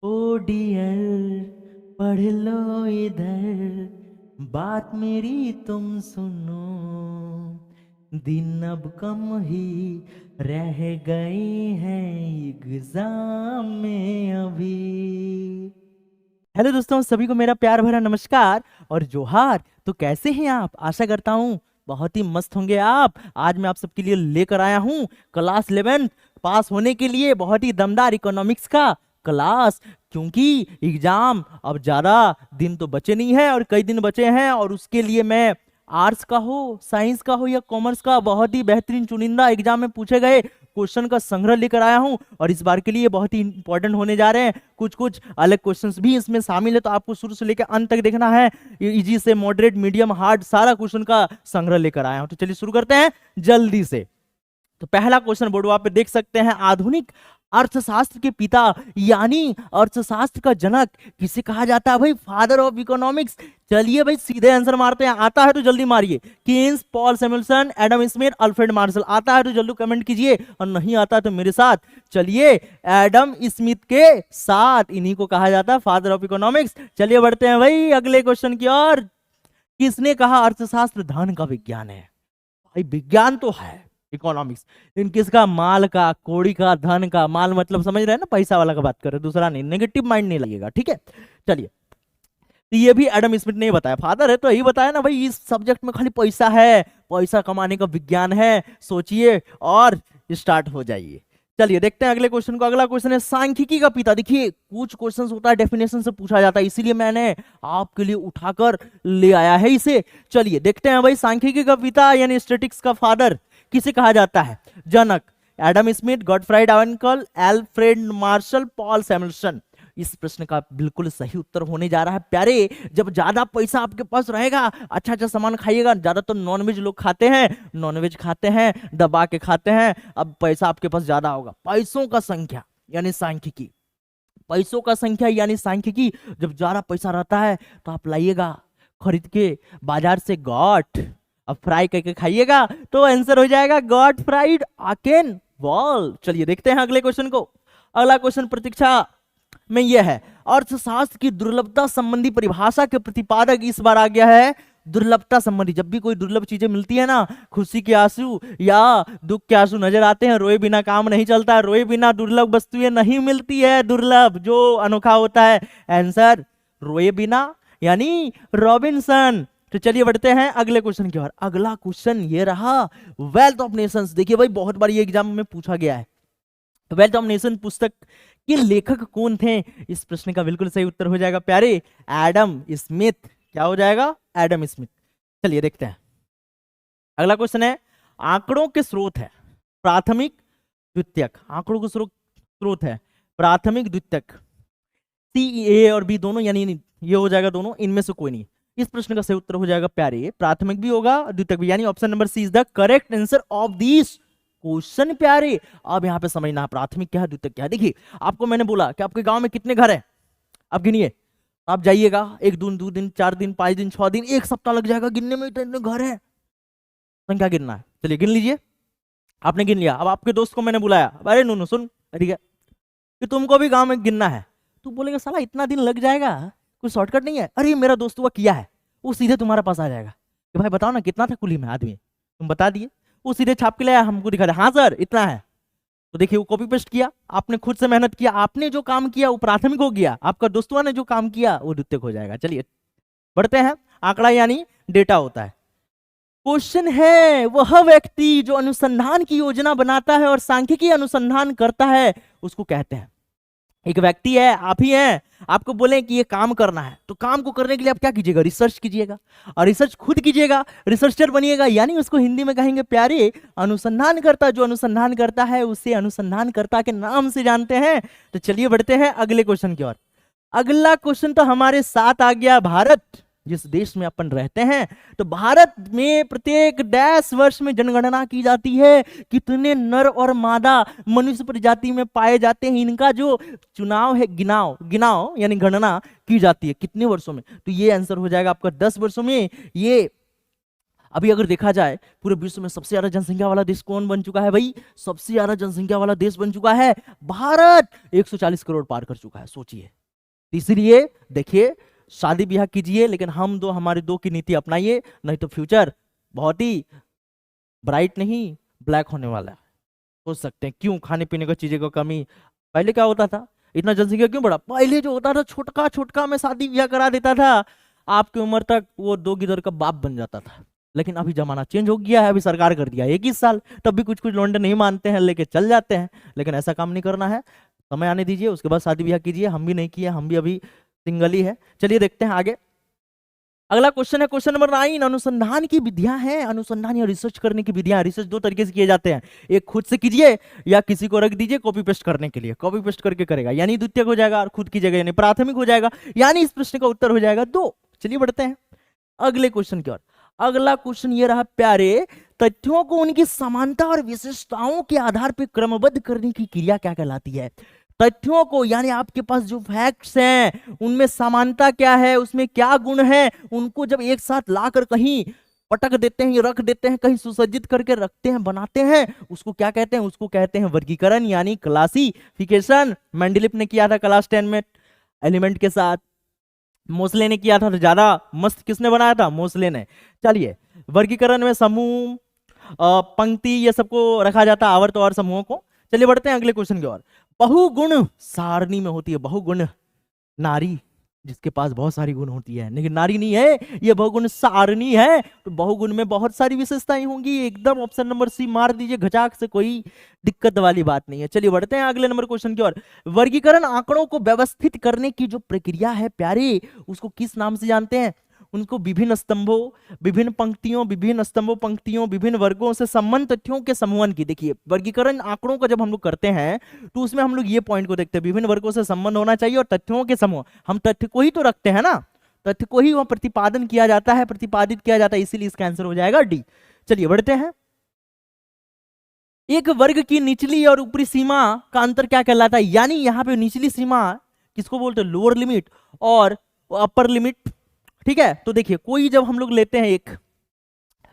ओ dear, पढ़ लो इधर, बात मेरी तुम सुनो, दिन अब कम ही रह गए हैं एग्जाम में अभी। हेलो दोस्तों, सभी को मेरा प्यार भरा नमस्कार और जोहार। तो कैसे हैं आप? आशा करता हूँ बहुत ही मस्त होंगे आप। आज मैं आप सबके लिए लेकर आया हूँ क्लास 11 पास होने के लिए बहुत ही दमदार इकोनॉमिक्स का क्लास। क्योंकि एग्जाम अब ज्यादा दिन तो बचे नहीं है और कई दिन बचे हैं, और उसके लिए मैं आर्ट्स का हो, साइंस का हो या कॉमर्स का बहुत ही बेहतरीन चुनिंदा एग्जाम में पूछे गए क्वेश्चन का संग्रह लेकर आया हूं। और इस बार के लिए बहुत ही इंपॉर्टेंट होने जा रहे हैं। कुछ कुछ अलग क्वेश्चंस भी इसमें शामिल है, तो आपको शुरू से लेकर अंत तक देखना है। इजी से मॉडरेट, मीडियम, हार्ड सारा क्वेश्चन का संग्रह लेकर आया हूं। तो चलिए शुरू करते हैं जल्दी से। तो पहला क्वेश्चन बोर्ड आप पे देख सकते हैं। आधुनिक अर्थशास्त्र के पिता यानी अर्थशास्त्र का जनक किसे कहा जाता है भाई? Father of economics. चलिए भाई सीधे आंसर मारते हैं। आता है तो जल्दी मारिए। Keynes, Paul Samuelson, Adam Smith, Alfred Marshall. आता है तो जल्दी कमेंट कीजिए, और नहीं आता तो मेरे साथ चलिए एडम स्मिथ के साथ। इन्हीं को कहा जाता है फादर ऑफ इकोनॉमिक्स। चलिए बढ़ते हैं भाई अगले क्वेश्चन की ओर। किसने कहा अर्थशास्त्र धन का विज्ञान है? भाई विज्ञान तो है इकोनॉमिक्स, लेकिन किसका? माल का, कौड़ी का, धन का। माल मतलब समझ रहे हैं ना, पैसा वाला का बात कर रहे हैं, दूसरा नहीं। नेगेटिव माइंड नहीं लगेगा, ठीक है। चलिए, तो ये भी एडम स्मिथ ने बताया। फादर है तो यही बताया ना भाई, इस सब्जेक्ट में खाली पैसा है, पैसा कमाने का विज्ञान है। सोचिए और स्टार्ट हो जाइए। चलिए देखते हैं अगले क्वेश्चन को। अगला क्वेश्चन है सांख्यिकी का पिता। देखिए कुछ क्वेश्चंस होता है डेफिनेशन से पूछा जाता है, इसीलिए मैंने आपके लिए उठाकर ले आया है इसे। चलिए देखते हैं भाई, सांख्यिकी का पिता यानी स्टैटिस्टिक्स का फादर किसे कहा जाता है? जनक एडम स्मिथ, गॉटफ्राइड डाइवनकल, एल्फ्रेड मार्शल, पॉल सैमुअल्सन। इस प्रश्न का बिल्कुल सही उत्तर होने जा रहा है प्यारे। जब ज्यादा पैसा आपके पास रहेगा, अच्छा अच्छा सामान खाइएगा। ज्यादातर नॉनवेज लोग खाते हैं, नॉनवेज खाते हैं, दबा के खाते हैं। अब पैसा आपके पास ज्यादा होगा। पैसों का संख्या यानी सांख्यिकी, पैसों का संख्या यानी सांख्यिकी। जब ज्यादा पैसा रहता है तो आप लाइएगा खरीद के बाजार से गॉट, अब फ्राई करके खाइएगा तो आंसर हो जाएगा गॉट फ्राइड आकेन वॉल। चलिए देखते हैं अगले क्वेश्चन को। अगला क्वेश्चन प्रतीक्षा में यह है, अर्थशास्त्र की दुर्लभता संबंधी परिभाषा के प्रतिपादक इस बार आ गया है दुर्लभता संबंधी। जब भी कोई दुर्लभ चीजें मिलती है ना, खुशी के आंसू या दुख के आंसू नजर आते हैं। रोए बिना काम नहीं चलता, रोए बिना दुर्लभ वस्तुएं नहीं मिलती है। दुर्लभ जो अनोखा होता है। आंसर रोए बिना यानी रॉबिन्सन। तो चलिए बढ़ते हैं अगले क्वेश्चन की ओर। अगला क्वेश्चन ये रहा, वेल्थ ऑफ नेशंस। देखिए भाई बहुत बार ये एग्जाम में पूछा गया है। वेल्थ ऑफ नेशन पुस्तक के लेखक कौन थे? इस प्रश्न का बिल्कुल सही उत्तर हो जाएगा प्यारे एडम स्मिथ। क्या हो जाएगा? Adam Smith. चलिए देखते हैं अगला क्वेश्चन है, आंकड़ों के स्रोत है प्राथमिक द्वितीयक। आंकड़ों के स्रोत है प्राथमिक द्वितीयक, सी ए और बी दोनों, यानी ये हो जाएगा दोनों, इनमें से कोई नहीं। इस प्रश्न का सही उत्तर हो जाएगा प्यारे प्राथमिक भी होगा द्वितीयक भी, यानी option number C is the correct answer of this question प्यारे। अब यहाँ पे समझना है प्राथमिक क्या है द्वितीयक क्या है। देखिए आपको मैंने बोला कि आपके गांव में कितने घर है, आप गिनिए। आप जाइएगा, एक दिन, 2 दिन, 4 दिन, 5 दिन, 6 दिन, 1 सप्ताह लग जाएगा गिनने में, इतने घर है। संख्या गिनना है, चलिए गिन लीजिए। आपने गिन लिया। अब आपके दोस्त को मैंने बुलाया, अरे नूनू सुन, ठीक है, कि तुमको भी गांव में गिनना है। तू बोलेगा साला इतना दिन लग जाएगा, कोई शॉर्टकट नहीं है। अरे मेरा दोस्त हुआ किया है, वो सीधे तुम्हारे पास आ जाएगा कि भाई बताओ ना कितना था कुली में आदमी, तुम बता दिए। वो सीधे छाप के लाया, हमको दिखा दिया, हाँ सर इतना है। तो देखिए वो कॉपी पेस्ट किया, आपने खुद से मेहनत किया, आपने जो काम किया वो प्राथमिक हो गया, आपका दोस्तुआ ने जो काम किया वो द्वितीयक हो जाएगा। चलिए बढ़ते हैं। आंकड़ा यानी डेटा होता है। क्वेश्चन है, वह व्यक्ति जो अनुसंधान की योजना बनाता है और सांख्यिकी अनुसंधान करता है उसको कहते हैं। एक व्यक्ति है, आप ही हैं, आपको बोले कि ये काम करना है, तो काम को करने के लिए आप क्या कीजिएगा? रिसर्च कीजिएगा, और रिसर्च खुद कीजिएगा, रिसर्चर बनिएगा, यानी उसको हिंदी में कहेंगे प्यारे अनुसंधान करता। जो अनुसंधान करता है उसे अनुसंधान करता के नाम से जानते हैं। तो चलिए बढ़ते हैं अगले क्वेश्चन की ओर। अगला क्वेश्चन तो हमारे साथ आ गया, भारत जिस देश में अपन रहते हैं, तो भारत में प्रत्येक डैश वर्ष में जनगणना की जाती है। कितने नर और मादा मनुष्य प्रजाति में पाए जाते हैं, इनका जो चुनाव है, गिनाव गिनाव यानी गणना की जाती है कितने वर्षों में? तो ये आंसर हो जाएगा आपका 10 वर्षों में। ये अभी अगर देखा जाए पूरे विश्व में सबसे ज्यादा जनसंख्या वाला देश कौन बन चुका है भाई? सबसे ज्यादा जनसंख्या वाला देश बन चुका है भारत। 140 करोड़ पार कर चुका है, सोचिए। इसलिए देखिए, शादी ब्याह कीजिए, लेकिन हमारे दो की नीति अपनाइए, नहीं तो फ्यूचर बहुत ही ब्राइट नहीं ब्लैक होने वाला है। सोच सकते हैं क्यों खाने पीने का चीजें का कमी। पहले क्या होता था, इतना जनसंख्या क्यों बढ़ा? पहले जो होता था छोटका छोटका में शादी ब्याह करा देता था, आपकी उम्र तक वो 2 गिदर का बाप बन जाता था। लेकिन अभी जमाना चेंज हो गया है, अभी सरकार कर दिया 21 साल, तब भी कुछ कुछ लौंडे नहीं मानते हैं, लेके चल जाते हैं। लेकिन ऐसा काम नहीं करना है, समय आने दीजिए, उसके बाद शादी ब्याह कीजिए। हम भी नहीं किए, हम भी अभी सिंगल ही है। चलिए देखते हैं आगे। अगला क्वेश्चन है क्वेश्चन नंबर 9। अनुसंधान की विधियां हैं, अनुसंधान या रिसर्च करने की विधियां। रिसर्च दो तरीके से किए जाते हैं, एक खुद से कीजिए या किसी को रख दीजिए कॉपी पेस्ट करने के लिए। कॉपी पेस्ट करके करेगा यानी द्वितीयक हो जाएगा, और खुद कीजिएगा यानी प्राथमिक हो जाएगा, यानी इस प्रश्न का उत्तर हो जाएगा 2। चलिए बढ़ते हैं अगले क्वेश्चन की ओर। अगला क्वेश्चन ये रहा प्यारे, तथ्यों को उनकी समानता और विशेषताओं के आधार पर क्रमबद्ध करने की क्रिया क्या कहलाती है? तथ्यों को यानी आपके पास जो फैक्ट्स हैं उनमें समानता क्या है, उसमें क्या गुण है, उनको जब एक साथ लाकर कहीं पटक देते हैं, रख देते हैं, कहीं सुसज्जित करके रखते हैं, बनाते हैं, उसको क्या कहते हैं? उसको कहते हैं वर्गीकरण यानी क्लासिफिकेशन। मेंडलीफ ने किया था क्लास 10 में एलिमेंट के साथ, मोसले ने किया था, तो ज्यादा मस्त किसने बनाया था? मोसले ने। चलिए, वर्गीकरण में समूह, पंक्ति, ये सबको रखा जाता है, आवर्त और समूहों को। चलिए बढ़ते हैं अगले क्वेश्चन की ओर। बहुगुण सारणी में होती है बहुगुण नारी, जिसके पास बहुत सारी गुण होती है, लेकिन नारी नहीं है, ये बहुगुण सारणी है। तो बहुगुण में बहुत सारी विशेषताएं होंगी, एकदम ऑप्शन नंबर सी मार दीजिए घचाक से, कोई दिक्कत वाली बात नहीं है। चलिए बढ़ते हैं अगले नंबर क्वेश्चन की ओर। वर्गीकरण आंकड़ों को व्यवस्थित करने की जो प्रक्रिया है प्यारे, उसको किस नाम से जानते हैं? उनको विभिन्न स्तंभों, विभिन्न पंक्तियों, विभिन्न स्तंभों, पंक्तियों, विभिन्न वर्गों से संबंध तथ्यों के समूहन की। देखिए, वर्गीकरण आंकड़ों का जब हम लोग करते हैं तो उसमें हम लोग ये पॉइंट को देखते हैं, विभिन्न वर्गों से संबंध होना चाहिए और तथ्यों के समूह। हम तथ्य को ही तो रखते हैं ना, तथ्य को ही वहां प्रतिपादन किया जाता है, प्रतिपादित किया जाता है, इसीलिए इसका आंसर हो जाएगा डी। चलिए बढ़ते हैं। एक वर्ग की निचली और ऊपरी सीमा का अंतर क्या कहलाता है? यानी यहाँ पे निचली सीमा किसको बोलते हैं? लोअर लिमिट, और अपर लिमिट। ठीक है, तो देखिए, कोई जब हम लोग लेते हैं एक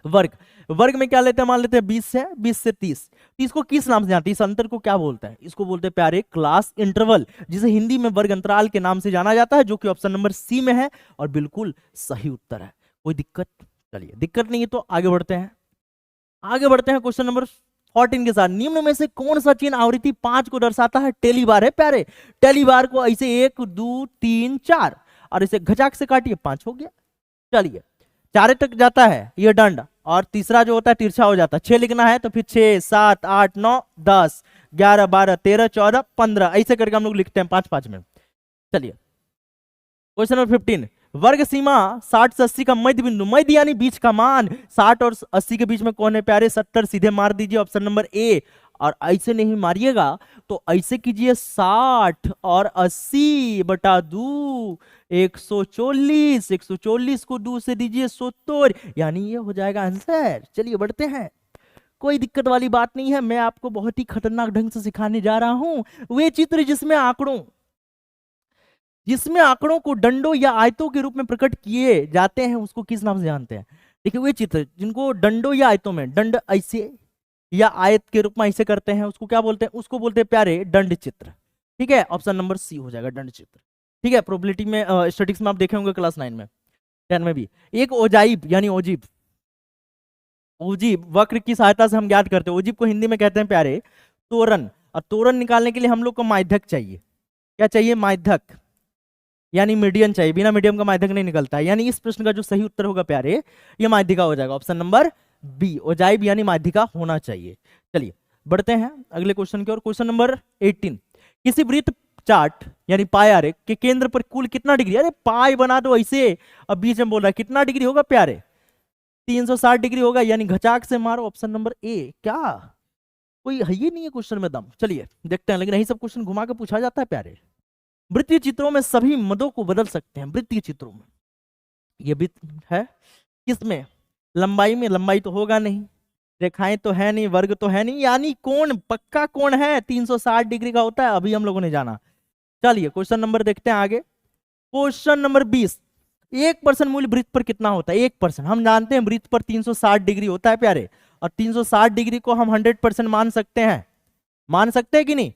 वर्ग में क्या लेते हैं? मान लेते हैं 20 से 30, तो इसको किस नाम से जानते हैं? इस अंतर को क्या बोलते हैं? इसको बोलते हैं प्यारे क्लास इंटरवल, जिसे हिंदी में वर्ग अंतराल के नाम से जाना जाता है, जो कि ऑप्शन नंबर सी में है और बिल्कुल सही उत्तर है। कोई दिक्कत? चलिए, दिक्कत नहीं है तो आगे बढ़ते हैं। आगे बढ़ते हैं क्वेश्चन नंबर 14 के साथ। निम्न में से कौन सा चिन्ह आवृत्ति 5 को दर्शाता है? टेलीबार है प्यारे। टेलीबार को ऐसे 1 2 3 4 और इसे घचाक से काटिए, 5 हो गया। चलिए, 4 तक जाता है ये दंड, और तीसरा जो होता है तिरछा हो जाता है। 6 लिखना है तो फिर 6 7 8 9 10 11 12 13 14 15 ऐसे करके हम लोग लिखते हैं 5 में। चलिए क्वेश्चन नंबर 15। वर्ग सीमा 60 से 80 का मध्य बिंदु, मध्य यानी बीच का मान 60 और 80 के बीच में कौन है प्यारे? 70। सीधे मार दीजिए ऑप्शन नंबर ए, और ऐसे नहीं मारिएगा तो ऐसे कीजिए 60 और 80 बटा 2 140, 140 को 2 से दीजिए 70, यानी ये हो जाएगा आंसर। चलिए बढ़ते हैं, कोई दिक्कत वाली बात नहीं है, मैं आपको बहुत ही खतरनाक ढंग से सिखाने जा रहा हूं। वे चित्र जिसमें आंकड़ों को डंडों या आयतों के रूप में प्रकट किए जाते हैं उसको किस नाम से जानते हैं? देखिए, वे चित्र जिनको डंडों या आयतों में, डंड ऐसे या आयत के रूप में ऐसे करते हैं, उसको क्या बोलते हैं? उसको बोलते हैं प्यारे दंड चित्र। ठीक है, ऑप्शन नंबर सी हो जाएगा दंड चित्र। ठीक है, प्रोबेबिलिटी में, स्टैटिस्टिक्स में आप देखे होंगे क्लास 9 में, 10 में भी। एक ओजाइब यानी ओजिब, ओजिब वक्र की सहायता से हम ज्ञात करते हैं। ओजिब को हिंदी में कहते हैं प्यारे तोरण, और तोरण निकालने के लिए हम लोग को माध्यक चाहिए। क्या चाहिए? माध्यक, यानी मीडियन चाहिए। बिना मीडियम का माध्यक नहीं निकलता है, यानी इस प्रश्न का जो सही उत्तर होगा प्यारे, ये माध्यिका हो जाएगा, ऑप्शन नंबर बी, ओजाइब यानी माध्यिका होना चाहिए। चलिए बढ़ते हैं अगले क्वेश्चन की ओर। Question number 18। किसी वृत्त चार्ट यानी पाई आरेख के केंद्र पर कुल कितना डिग्री? अरे पाई बना दो ऐसे, अब बीच में बोल रहा है कितना डिग्री होगा प्यारे? 360 डिग्री होगा, यानी घचाक से मारो ऑप्शन नंबर ए। क्या कोई है ही नहीं है क्वेश्चन में दम? चलिए देखते हैं, लेकिन यही सब क्वेश्चन घुमा के पूछा जाता है प्यारे। वृत्तीय चित्रों में सभी मदों को बदल सकते हैं। वृत्तीय चित्रों में ये भी है, किसमें? लंबाई में। लंबाई तो होगा नहीं, रेखाएं तो है नहीं, वर्ग तो है नहीं, यानी कोण, पक्का कोण है 360 डिग्री का होता है, अभी हम लोगों ने जाना। चलिए क्वेश्चन नंबर देखते हैं आगे। Question number 20। 1% मूल्य वृत्त पर कितना होता है? 1%। हम जानते हैं वृत्त पर 360 डिग्री होता है प्यारे, और 360 डिग्री को हम 100% मान सकते हैं, मान सकते हैं कि नहीं?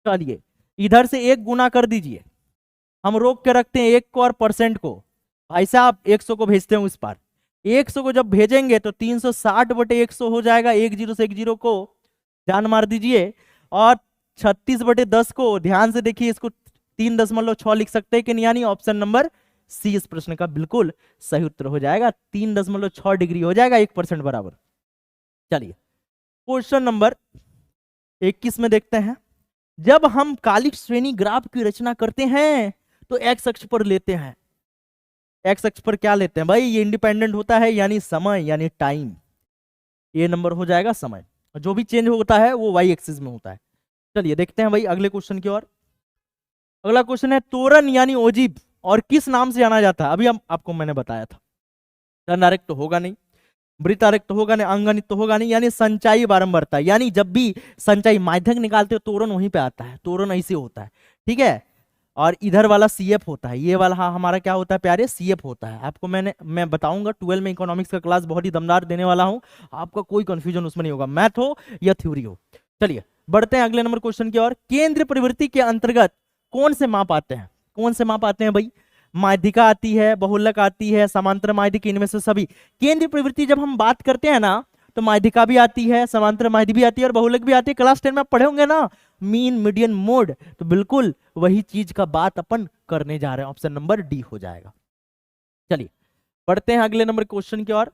चलिए इधर से 1 गुना कर दीजिए, हम रोक के रखते हैं 1 को और परसेंट को, भाई साहब 100 को भेजते हैं उस पार। 100 को जब भेजेंगे तो 360/100 हो जाएगा, 10 से 10 को जान मार दीजिए, और 36/10 को ध्यान से देखिए, इसको 3.6 लिख सकते हैं कि नहीं? यानी ऑप्शन नंबर सी इस प्रश्न का बिल्कुल सही उत्तर हो जाएगा, 3.6 डिग्री हो जाएगा 1% बराबर। चलिए क्वेश्चन नंबर 21 में देखते हैं। जब हम कालिक श्रेणी ग्राफ की रचना करते हैं तो एक्स अक्ष पर लेते हैं, एक्स अक्ष पर क्या लेते हैं भाई? ये इंडिपेंडेंट होता है, यानी समय, यानी टाइम, ये नंबर हो जाएगा समय, जो भी चेंज होता है वो वाई एक्सिस में होता है। चलिए देखते हैं भाई अगले क्वेश्चन की ओर। अगला क्वेश्चन है तोरण यानी ओजिब और किस नाम से जाना जाता है? अभी आपको मैंने बताया था, धनारक तो होगा नहीं, वृत्तारक तो होगा नहीं, अंगनित तो होगा नहीं, यानी संचाई बारंबारता, यानी जब भी संचाई माध्यक निकालते हो तोरण वहीं पे आता है, तोरण ऐसे होता है, ठीक है। और इधर वाला सीएफ होता है, ये वाला हमारा क्या होता है प्यारे? सीएफ होता है। आपको मैं बताऊंगा 12 में इकोनॉमिक्स का क्लास बहुत ही दमदार देने वाला हूं, आपका कोई कंफ्यूजन उसमें नहीं होगा, मैथ हो या थ्योरी हो। चलिए बढ़ते हैं अगले नंबर क्वेश्चन की ओर। केंद्र प्रवृत्ति के अंतर्गत कौन से माप आते हैं? कौन से माप आते हैं भाई? माध्यिका आती है, बहुलक आती है, समांतर माध्यिक, इनमें से सभी। केंद्रीय प्रवृत्ति जब हम बात करते हैं ना तो माध्यिका भी आती है, समांतर माध्यिक भी आती है और बहुलक भी आती है। क्लास 10 में आप पढ़े होंगे ना मीन मीडियन मोड, तो बिल्कुल वही चीज का बात अपन करने जा रहे हैं, ऑप्शन नंबर डी हो जाएगा। चलिए बढ़ते हैं अगले नंबर क्वेश्चन की ओर।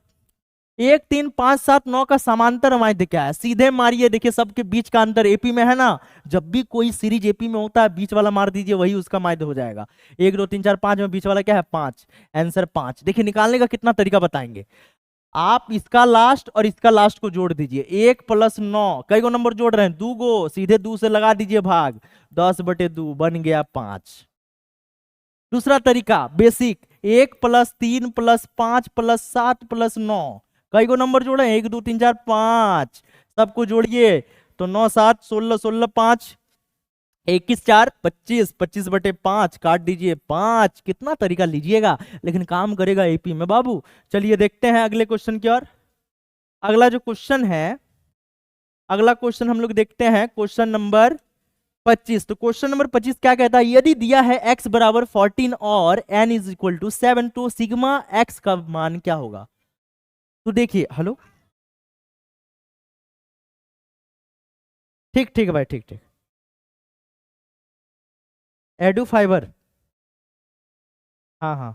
1 3 5 7 9 का समांतर माध्य क्या है? सीधे मारिए, देखिए सबके बीच का अंतर एपी में है ना, जब भी कोई सीरीज एपी में होता है बीच वाला मार दीजिए, वही उसका माध्य हो जाएगा। 1 2 3 4 5 में बीच वाला क्या है? 5, आंसर 5। देखिए निकालने का कितना तरीका बताएंगे, आप इसका लास्ट और इसका लास्ट को जोड़ दीजिए, 1 + 9, कई गो नंबर जोड़ रहे हैं? 2 गो, सीधे 2 से लगा दीजिए भाग, 10/2 बन गया 5। दूसरा तरीका बेसिक, 1 + 3 + 5 + 7 + 9, कई गो नंबर जोड़े? 1 2 3 4 5, सबको जोड़िए तो 9 7 16 16 5 21 4 25, 25/5 काट दीजिए 5। कितना तरीका लीजिएगा लेकिन काम करेगा एपी में बाबू। चलिए देखते हैं अगले क्वेश्चन की ओर। अगला जो क्वेश्चन है, अगला क्वेश्चन हम लोग देखते हैं क्वेश्चन नंबर 25। तो क्वेश्चन नंबर 25 क्या कहता है? यदि दिया है x = 14 और n = 7 तो सिग्मा x का मान क्या होगा? तो देखिए, हेलो, ठीक ठीक भाई, ठीक ठीक, एडू फाइबर, हाँ हाँ,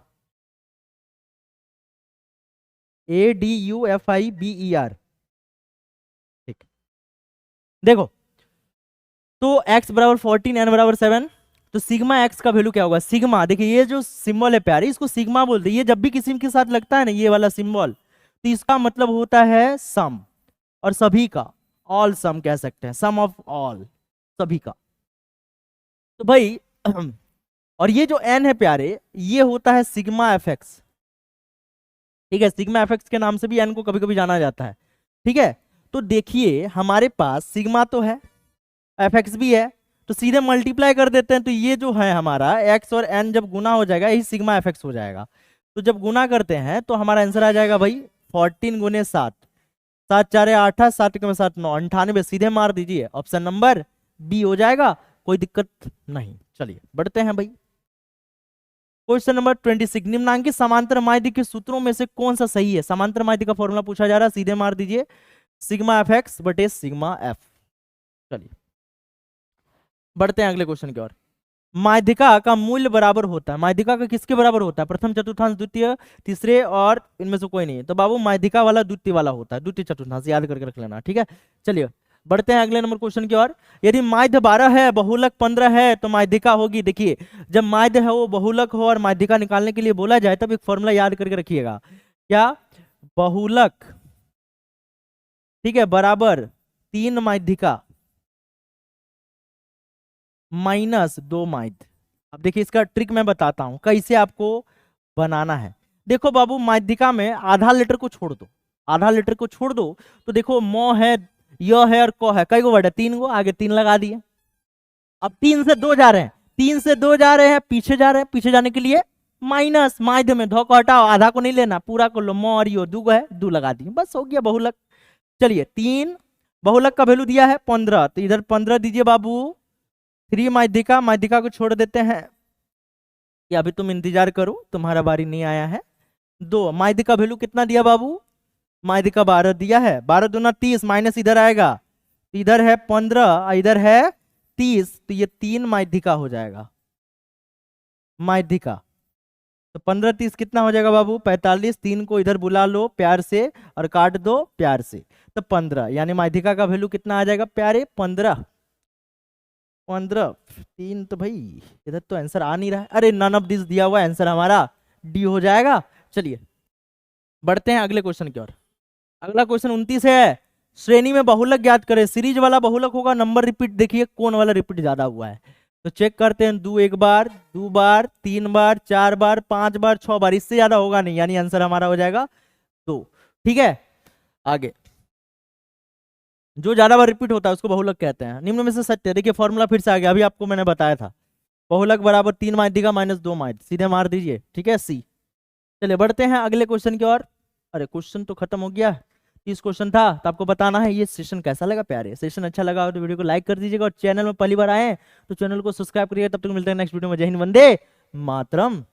ADUFIBER, ठीक। देखो तो x = 14 n = 7, तो सिग्मा x का वैल्यू क्या होगा? सिग्मा, देखिए ये जो सिंबल है प्यारे इसको सिग्मा बोलते हैं, ये जब भी किसी के साथ लगता है ना ये वाला सिंबल, तो इसका मतलब होता है सम, और सभी का, ऑल सम कह सकते हैं, सम ऑफ ऑल, सभी का। तो भाई और ये जो n है प्यारे ये होता है सिग्मा एफएक्स, ठीक है, सिग्मा एफएक्स के नाम से भी n को कभी कभी जाना जाता है, ठीक है। तो देखिए हमारे पास सिग्मा तो है, एफएक्स भी है, तो सीधे मल्टीप्लाई कर देते हैं, तो ये जो है हमारा x और n जब गुना हो जाएगा यही सिग्मा एफएक्स हो जाएगा। तो जब गुना करते हैं तो हमारा आंसर आ जाएगा भाई 14 × 7, 7 4 8 7 के 7 9, 98, सीधे मार दीजिए, ऑप्शन नंबर बी हो जाएगा, कोई दिक्कत नहीं। चलिए बढ़ते हैं भाई क्वेश्चन नंबर 26। निम्नांकित समांतर माध्य के सूत्रों में से कौन सा सही है? समांतर माध्य का फॉर्मूला पूछा जा रहा है, सीधे मार दीजिए, सिग्मा एफएक्स बटे सिग्मा एफ। चलिए बढ़ते हैं अगले क्वेश्चन की ओर। माध्यिका का मूल्य बराबर होता है, माध्यिका का किसके बराबर होता है? प्रथम चतुर्थांश, द्वितीय, तीसरे, और इनमें से कोई नहीं, तो बाबू माध्यिका वाला द्वितीय वाला होता है, द्वितीय चतुर्थांश याद करके रख लेना, ठीक है। चलिए बढ़ते हैं अगले नंबर क्वेश्चन की ओर। यदि माध्य 12 है, बहुलक 15 है तो माध्यिका होगी, देखिए जब माध्य है वो बहुलक हो और माध्यिका निकालने के लिए बोला जाए तब एक फॉर्मूला याद करके रखिएगा, क्या? बहुलक, ठीक है, बराबर 3 माध्यिका -2 माध्य। अब देखिए इसका ट्रिक मैं बताता हूं कैसे आपको बनाना है। देखो बाबू माध्यिका में आधा लीटर को छोड़ दो, आधा लीटर को छोड़ दो, तो देखो मो है, य है और क है, कई गो वर्ड है? 3 गो, आगे 3 लगा दिए। अब 3 से 2 जा रहे हैं, 3 से 2 जा रहे हैं, पीछे जा रहे हैं, पीछे जाने के लिए माइनस माध्य में धो को हटाओ, आधा को नहीं लेना, पूरा को लो, मोरियो दू है, दू लगा दिए, बस हो गया बहुलक। चलिए 3 बहुलक का वैल्यू दिया है 15, तो इधर 15 दीजिए बाबू। 3 माध्यिका, माध्यिका को छोड़ देते हैं, या अभी तुम इंतजार करो, तुम्हारा बारी नहीं आया है। 2 माध्यिका वैल्यू कितना दिया बाबू, माध्यिका 12 दिया है, 12 दूना 30, माइनस इधर आएगा, इधर है 15, इधर है 30, तो ये 3 माध्यिका हो जाएगा, माध्यिका। तो 15 30 कितना हो जाएगा बाबू, 45। 3 को इधर बुला लो प्यार से और काट दो प्यार से, तो 15, यानी माध्यिका का वैल्यू कितना आ जाएगा प्यारे, 15। 3 तो भाई इधर तो आंसर आ नहीं रहा है, अरे नन ऑफ दिस दिया हुआ आंसर हमारा डी हो जाएगा। चलिए बढ़ते हैं अगले क्वेश्चन की ओर। अगला क्वेश्चन 29 है, श्रेणी में बहुलक ज्ञात करें। सीरीज वाला बहुलक होगा, नंबर रिपीट देखिए कौन वाला रिपीट ज्यादा हुआ है, तो चेक करते हैं। 2 एक बार, 2 बार, 3 बार, 4 बार, 5 बार, 6 बार, इससे ज्यादा होगा नहीं, यानी आंसर हमारा हो जाएगा 2। ठीक है, आगे जो ज्यादा बार रिपीट होता है उसको बहुलक कहते हैं। निम्न में से सत्य, देखिए फॉर्मूला फिर से आ गया, अभी आपको मैंने बताया था, बहुलक बराबर 3 माध्यिका माइनस 2 माध्य, सीधे मार दीजिए। ठीक है, सी। चलिए बढ़ते हैं अगले क्वेश्चन की ओर। अरे क्वेश्चन तो खत्म हो गया, 30 क्वेश्चन था, तो आपको बताना है ये सेशन कैसा लगा प्यारे। सेशन अच्छा लगा तो वीडियो को लाइक कर दीजिएगा, और चैनल में पहली बार आए तो चैनल को सब्सक्राइब करिएगा। तब तक मिलते हैं नेक्स्ट वीडियो में। जय हिंद, वंदे मातरम।